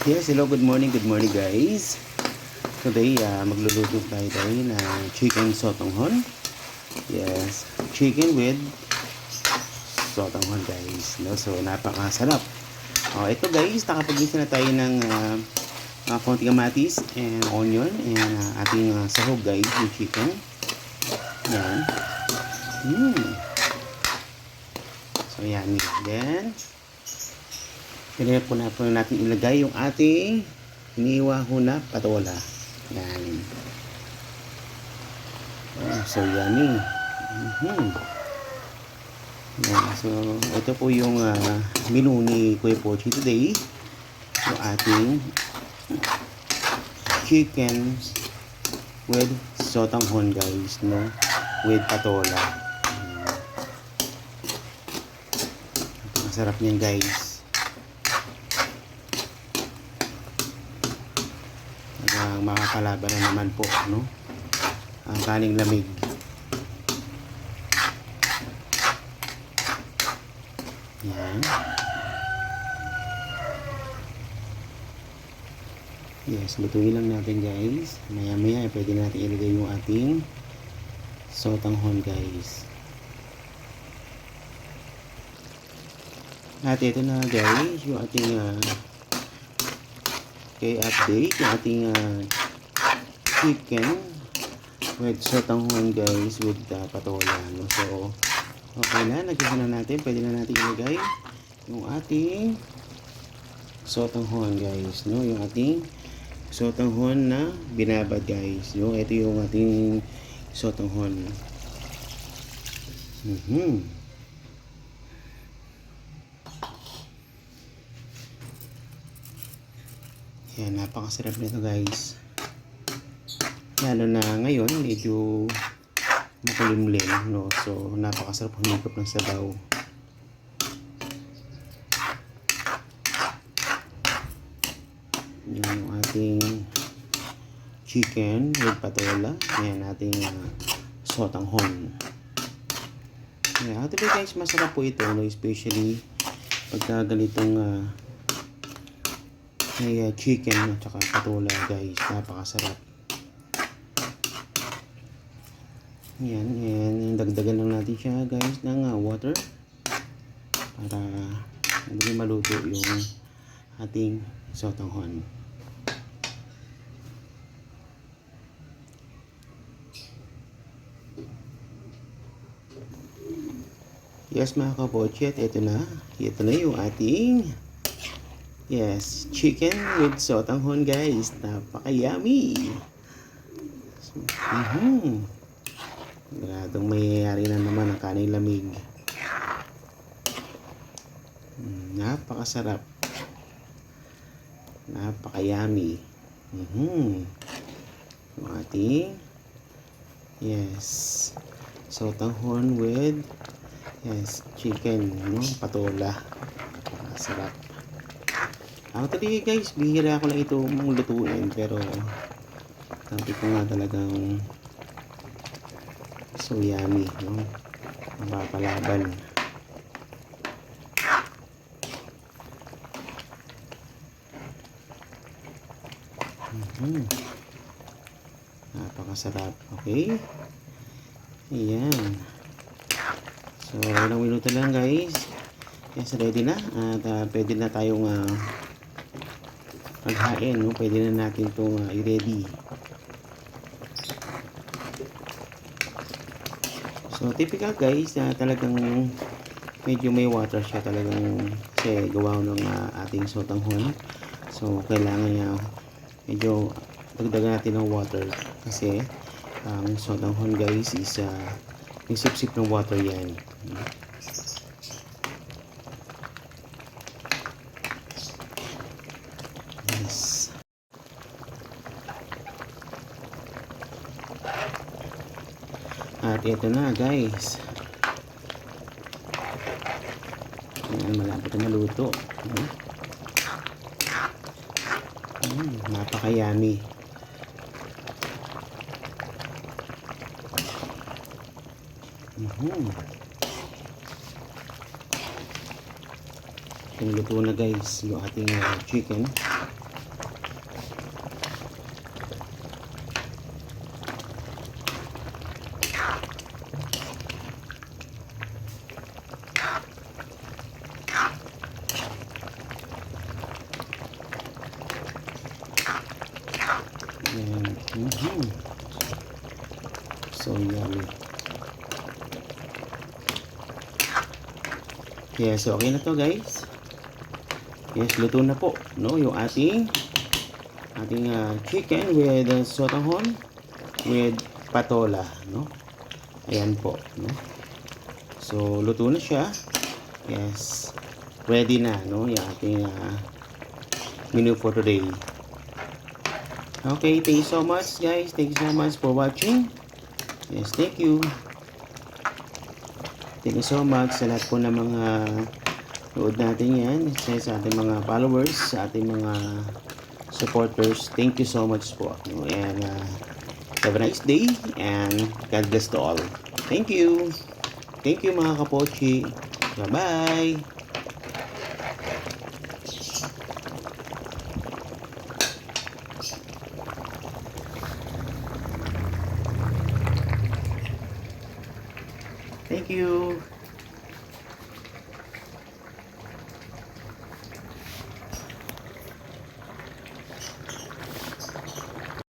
Yes, hello, good morning guys. Today, magluluto tayo ng chicken sotonghon. Yes, chicken with sotonghon guys. No? So, napakasarap. Ito guys, nakapag-mix na tayo ng konting kamatis and onion and ating sahog guys, yung chicken. Yan. So, yummy. Then, pinili po natin ilagay yung ating iniwa ho na patola. Yan. So, yummy. Yan. So, ito po yung menu ni Kuya Pochi today. Yung ating chicken with sotanghon guys, no? With patola. Masarap niyan guys. Makakalaban na naman po, no? Ang kaning lamig. Yan. Yes, lutuin lang natin guys. Maya pwede natin ilagay yung ating sotanghon guys. At ito na guys, yung ating update, yung ating chicken with sotanghon guys with patola, no? So okay na, nagisa na natin, pwede na natin ilagay yung ating sotanghon guys, no? Yung ating sotanghon na binabad guys, no? Ito yung ating sotanghon. Yan, napakasarap nito guys. Lalo na ngayon, medyo makulimlim, no? So, napakasarap humigop ng sabaw. Yan yung ating chicken with patola. Yan ating sotanghon. Yan, actually guys, masarap po ito, no? Especially pagka ganitong may chicken at saka patola guys, napakasarap. Yan, dagdagan lang natin siya guys ng water para hindi maluto yung ating sotanghon. Yes mga kapochi, at ito na yung ating chicken with sotanghon guys. Napaka-yummy. Gradong mayayari na naman ang kaning lamig. Napakasarap. Napaka-yummy. Yung ating sotanghon with chicken, no? Patola. Napakasarap. Actually guys, bihira ko lang ito mong lutuin, pero sabi ko nga talagang so yummy, no? Mapapalaban. Napakasarap. Okay, ayan. So ilang minuto lang guys. Yes, ready na. At pwede na tayong maghain, no? Pwede na natin itong i-ready. So typical guys, talagang medyo may water siya talagang kasi gawa ng ating sotanghon. So kailangan niya medyo dagdagan natin ng water kasi ang sotanghon guys is yung sip-sip ng water yan. At ito na guys. Ayan, malapit na maluto. Napaka-yummy. Luto na guys yung ating chicken. So yummy. Yes, okay na to guys. Yes, luto na po, no, yung ating chicken with sotanghon with patola, no. Ayan po, no. So luto na siya. Yes. Ready na, no, yung ating menu for today. Okay, thank you so much guys. Thank you so much for watching. Yes, thank you. Thank you so much sa lahat po ng mga nood natin yan. Sa ating mga followers, sa ating mga supporters. Thank you so much po. And have a nice day and God bless to all. Thank you. Thank you mga kapochi. Bye-bye. Thank you.